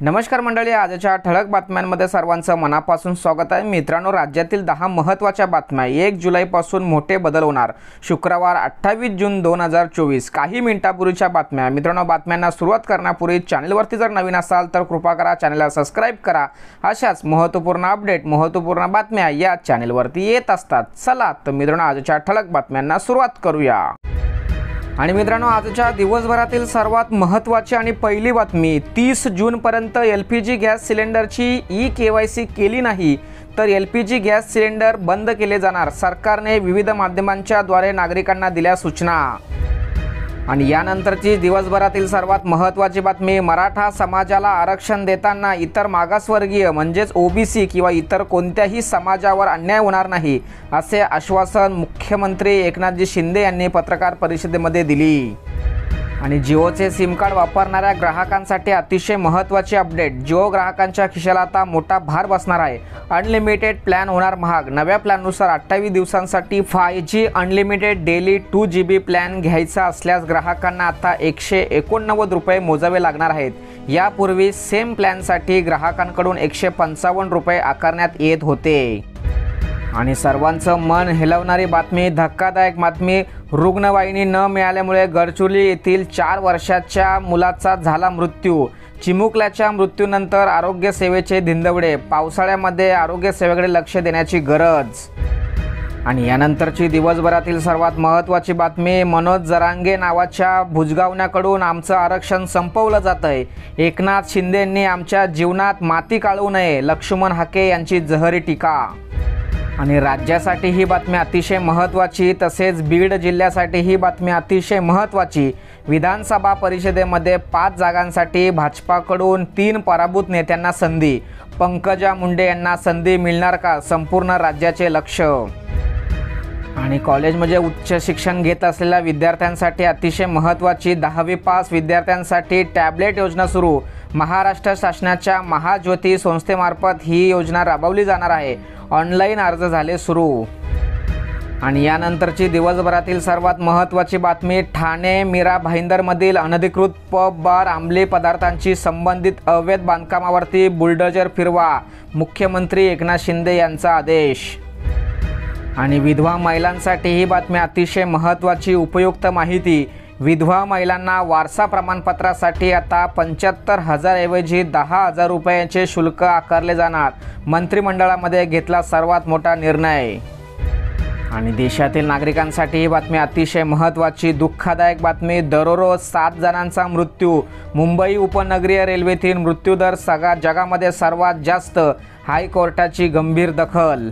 नमस्कार मंडळी, आजच्या ठळक बातम्यांमध्ये सर्वांचं मनापासून स्वागत आहे। मित्रांनो, राज्यातील 10 महत्त्वाच्या बातम्या। 1 जुलैपासून मोठे बदल होणार। शुक्रवार 28 जून 2024 काही मिनिटांपूर्वीच्या बातम्या। मित्रांनो, बातम्यांना सुरुवात करण्यापूर्वी चॅनलवरती जर नवीन असाल तर कृपा करा चॅनलला सबस्क्राइब करा। अशाच महत्त्वपूर्ण अपडेट, महत्त्वपूर्ण बातम्या या चॅनलवरती येत असतात। चला तर मित्रांनो, आजच्या ठळक बातम्यांना सुरुवात करूया। आणि मित्रांनो, आजच्या दिवसभरातील सर्वात महत्त्वाची आणि पहिली बातमी, 30 जूनपर्यंत LPG गॅस सिलेंडरची ई-KYC केली नाही तर LPG गॅस सिलेंडर बंद केले जाणार। सरकारने विविध माध्यमांच्या द्वारे नागरिकांना दिल्या सूचना। आणि यानंतरची दिवसभरातील सर्वात महत्त्वाची बातमी, मराठा समाजाला आरक्षण देताना इतर मागासवर्गीय म्हणजेच OBC किंवा इतर कोणत्याही समाजावर अन्याय होणार नाही, असे आश्वासन मुख्यमंत्री एकनाथजी शिंदे यांनी पत्रकार परिषदेमध्ये दिली। आणि जिओचे सिम कार्ड वापरणाऱ्या ग्राहकांसाठी अतिशय महत्त्वाची अपडेट, जिओ ग्राहकांच्या खिशाला आता मोठा भार बसणार आहे। अनलिमिटेड प्लॅन होणार महाग। नव्या प्लॅननुसार 28 दिवसांसाठी 5G unlimited daily 2 GB plan घ्यायचा असल्यास ग्राहकांना आता 189 रुपये मोजावे लागणार आहेत। यापूर्वी सेम प्लॅनसाठी ग्राहकांकडून 155 रुपये आकारण्यात येत होते। आणि सर्वांचं मन हेलवणारी बातमी, धक्कादायक बातमी, रुग्णवाहिनी न मिळाल्यामुळे गडचिरोली येथील 4 वर्षाच्या मुलाचा झाला मृत्यू। चिमुकल्याच्या मृत्यूनंतर आरोग्य सेवेचे धिंदवडे। पावसाळ्यामध्ये आरोग्य सेवेकडे लक्ष देण्याची गरज। आणि यानंतरची दिवसभरातील सर्वात महत्त्वाची बातमी, मनोज जरांगे नावाच्या भुजगावण्याकडून आमचं आरक्षण संपवलं जातंय। एकनाथ शिंदेंनी आमच्या जीवनात माती काढू नये, लक्ष्मण हाके यांची जहरी टीका। आणि राज्यासाठी ही बातमी अतिशय महत्त्वाची, तसेच बीड जिल्ह्यासाठी ही बातमी अतिशय महत्त्वाची। विधानसभा परिषदेमध्ये 5 जागांसाठी भाजपाकडून 3 पराभूत नेत्यांना संधी। पंकजा मुंडे यांना संधी मिळणार का, संपूर्ण राज्याचे लक्ष। आणि कॉलेजमध्ये उच्च शिक्षण घेत असलेल्या विद्यार्थ्यांसाठी अतिशय महत्त्वाची 10वी पास विद्यार्थ्यांसाठी टॅबलेट योजना सुरू। महाराष्ट्र शासनाच्या महाज्योती संस्थेमार्फत ही योजना राबवली जाणार आहे। ऑनलाईन अर्ज झाले सुरू। आणि यानंतरची दिवसभरातील सर्वात महत्त्वाची बातमी, ठाणे मीरा भाईंदरमधील अनधिकृत पब बार अंमली पदार्थांची संबंधित अवैध बांधकामावरती बुलडोजर फिरवा, मुख्यमंत्री एकनाथ शिंदे यांचा आदेश। आणि विधवा महिलांसाठी ही बातमी अतिशय महत्त्वाची, उपयुक्त माहिती। विधवा महिलांना वारसा प्रमाणपत्रासाठी आता 75,000 ऐवजी 10,000 रुपयांचे शुल्क आकारले जाणार। मंत्रिमंडळामध्ये घेतला सर्वात मोठा निर्णय। आणि देशातील नागरिकांसाठी ही बातमी अतिशय महत्त्वाची, दुःखदायक बातमी, दररोज 7 जणांचा मृत्यू। मुंबई उपनगरीय रेल्वेतील मृत्यूदर जगामध्ये सर्वात जास्त, हायकोर्टाची गंभीर दखल।